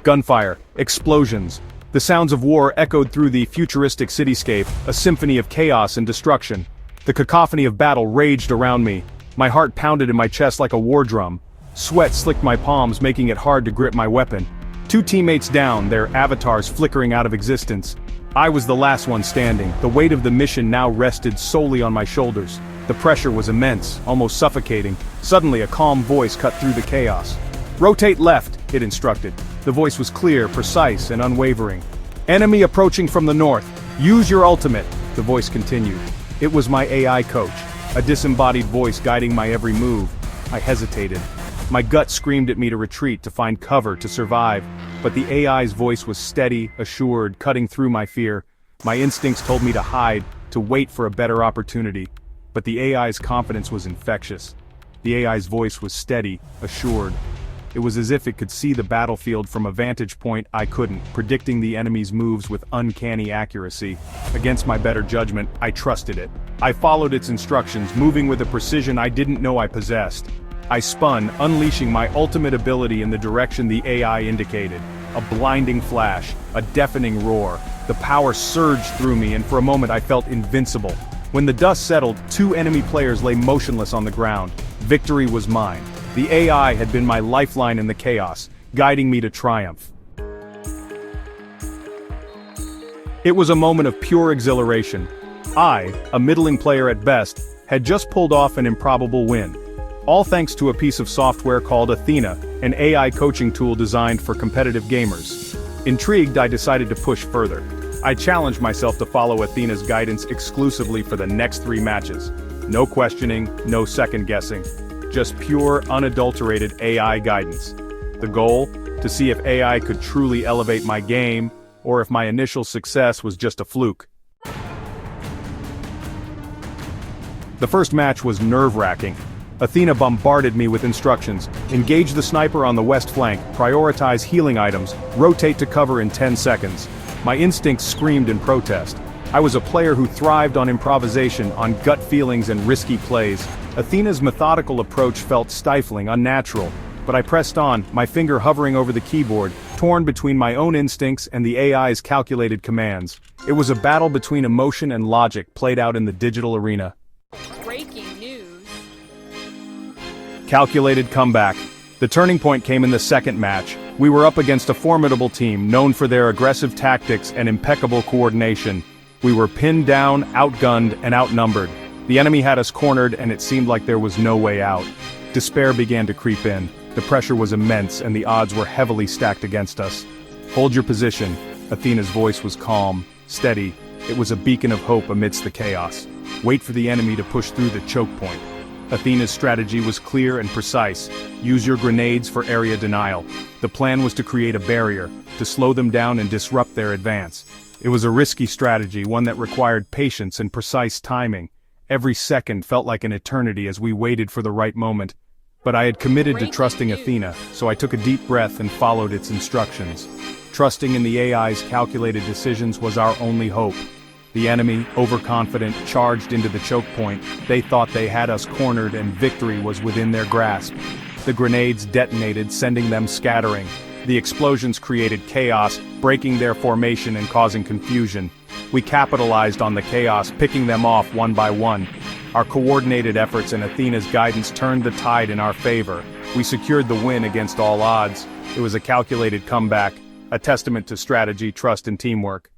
Gunfire, explosions. The sounds of war echoed through the futuristic cityscape, a symphony of chaos and destruction. The cacophony of battle raged around me. My heart pounded in my chest like a war drum. Sweat slicked my palms, making it hard to grip my weapon. Two teammates down, their avatars flickering out of existence. I was the last one standing. The weight of the mission now rested solely on my shoulders. The pressure was immense, almost suffocating. Suddenly a calm voice cut through the chaos. "Rotate left," it instructed. The voice was clear, precise, and unwavering. "Enemy approaching from the north. Use your ultimate," the voice continued. It was my AI coach, a disembodied voice guiding my every move. I hesitated. My gut screamed at me to retreat, to find cover, to survive. But the AI's voice was steady, assured, cutting through my fear. My instincts told me to hide, to wait for a better opportunity. But the AI's confidence was infectious. The AI's voice was steady, assured. It was as if it could see the battlefield from a vantage point I couldn't, predicting the enemy's moves with uncanny accuracy. Against my better judgment, I trusted it. I followed its instructions, moving with a precision I didn't know I possessed. I spun, unleashing my ultimate ability in the direction the AI indicated. A blinding flash, a deafening roar. The power surged through me, and for a moment I felt invincible. When the dust settled, two enemy players lay motionless on the ground. Victory was mine. The AI had been my lifeline in the chaos, guiding me to triumph. It was a moment of pure exhilaration. I, a middling player at best, had just pulled off an improbable win. All thanks to a piece of software called Athena, an AI coaching tool designed for competitive gamers. Intrigued, I decided to push further. I challenged myself to follow Athena's guidance exclusively for the next 3 matches. No questioning, no second guessing. Just pure, unadulterated AI guidance. The goal? To see if AI could truly elevate my game, or if my initial success was just a fluke. The first match was nerve-wracking. Athena bombarded me with instructions. Engage the sniper on the west flank, prioritize healing items, rotate to cover in 10 seconds. My instincts screamed in protest. I was a player who thrived on improvisation, on gut feelings and risky plays. Athena's methodical approach felt stifling, unnatural. But I pressed on, my finger hovering over the keyboard, torn between my own instincts and the AI's calculated commands. It was a battle between emotion and logic played out in the digital arena. Breaking news. Calculated comeback. The turning point came in the second match. We were up against a formidable team, known for their aggressive tactics and impeccable coordination. We were pinned down, outgunned, and outnumbered. The enemy had us cornered, and it seemed like there was no way out. Despair began to creep in. The pressure was immense, and the odds were heavily stacked against us. "Hold your position." Athena's voice was calm, steady. It was a beacon of hope amidst the chaos. "Wait for the enemy to push through the choke point." Athena's strategy was clear and precise. Use your grenades for area denial. The plan was to create a barrier, to slow them down and disrupt their advance. It was a risky strategy, one that required patience and precise timing. Every second felt like an eternity as we waited for the right moment. But I had committed to trusting Athena, so I took a deep breath and followed its instructions. Trusting in the AI's calculated decisions was our only hope. The enemy, overconfident, charged into the choke point. They thought they had us cornered and victory was within their grasp. The grenades detonated, sending them scattering. The explosions created chaos, breaking their formation and causing confusion. We capitalized on the chaos, picking them off one by one. Our coordinated efforts and Athena's guidance turned the tide in our favor. We secured the win against all odds. It was a calculated comeback, a testament to strategy, trust, and teamwork.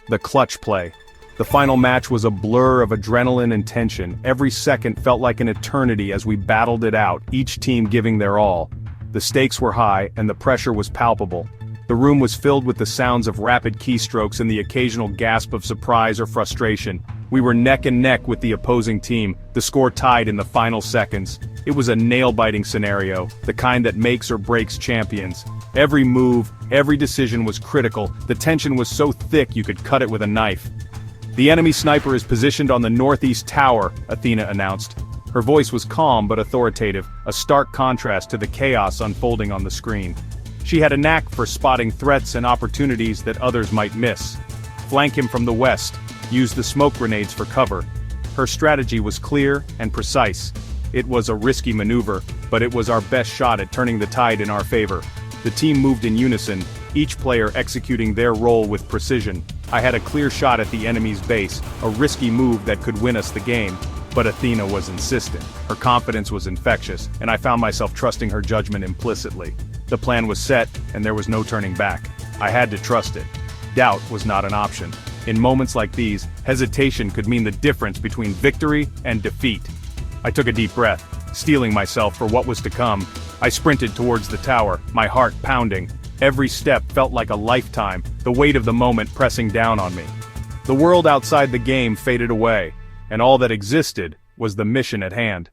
The clutch play. The final match was a blur of adrenaline and tension. Every second felt like an eternity as we battled it out, each team giving their all. The stakes were high, and the pressure was palpable. The room was filled with the sounds of rapid keystrokes and the occasional gasp of surprise or frustration. We were neck and neck with the opposing team, the score tied in the final seconds. It was a nail-biting scenario, the kind that makes or breaks champions. Every move, every decision was critical. The tension was so thick you could cut it with a knife. "The enemy sniper is positioned on the northeast tower," Athena announced. Her voice was calm but authoritative, a stark contrast to the chaos unfolding on the screen. She had a knack for spotting threats and opportunities that others might miss. "Flank him from the west. Use the smoke grenades for cover." Her strategy was clear and precise. It was a risky maneuver, but it was our best shot at turning the tide in our favor. The team moved in unison, each player executing their role with precision. I had a clear shot at the enemy's base, a risky move that could win us the game, but Athena was insistent. Her confidence was infectious, and I found myself trusting her judgment implicitly. The plan was set, and there was no turning back. I had to trust it. Doubt was not an option. In moments like these, hesitation could mean the difference between victory and defeat. I took a deep breath, steeling myself for what was to come. I sprinted towards the tower, my heart pounding. Every step felt like a lifetime, the weight of the moment pressing down on me. The world outside the game faded away, and all that existed was the mission at hand.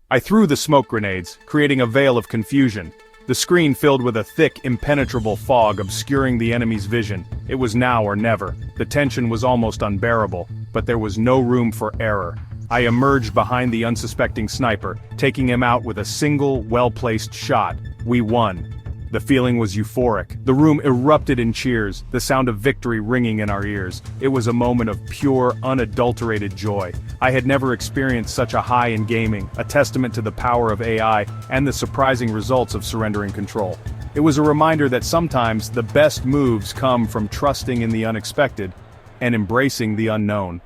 I threw the smoke grenades, creating a veil of confusion. The screen filled with a thick, impenetrable fog obscuring the enemy's vision. It was now or never. The tension was almost unbearable, but there was no room for error. I emerged behind the unsuspecting sniper, taking him out with a single, well-placed shot. We won. The feeling was euphoric. The room erupted in cheers, the sound of victory ringing in our ears. It was a moment of pure, unadulterated joy. I had never experienced such a high in gaming, a testament to the power of AI and the surprising results of surrendering control. It was a reminder that sometimes the best moves come from trusting in the unexpected and embracing the unknown.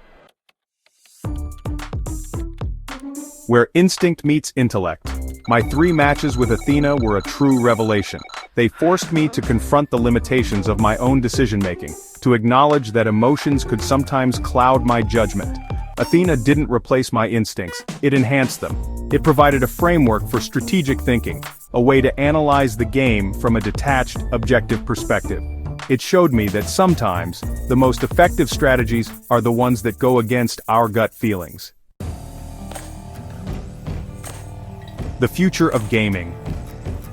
Where instinct meets intellect. My 3 matches with Athena were a true revelation. They forced me to confront the limitations of my own decision-making, to acknowledge that emotions could sometimes cloud my judgment. Athena didn't replace my instincts, it enhanced them. It provided a framework for strategic thinking, a way to analyze the game from a detached, objective perspective. It showed me that sometimes, the most effective strategies are the ones that go against our gut feelings. The future of gaming.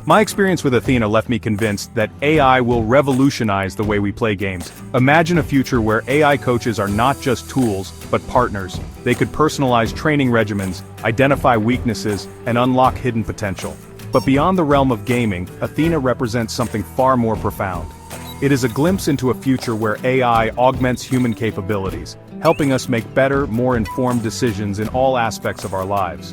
My experience with Athena left me convinced that AI will revolutionize the way we play games. Imagine a future where AI coaches are not just tools, but partners. They could personalize training regimens, identify weaknesses, and unlock hidden potential. But beyond the realm of gaming, Athena represents something far more profound. It is a glimpse into a future where AI augments human capabilities, helping us make better, more informed decisions in all aspects of our lives.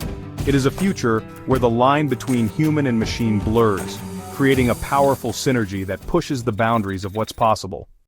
It is a future where the line between human and machine blurs, creating a powerful synergy that pushes the boundaries of what's possible.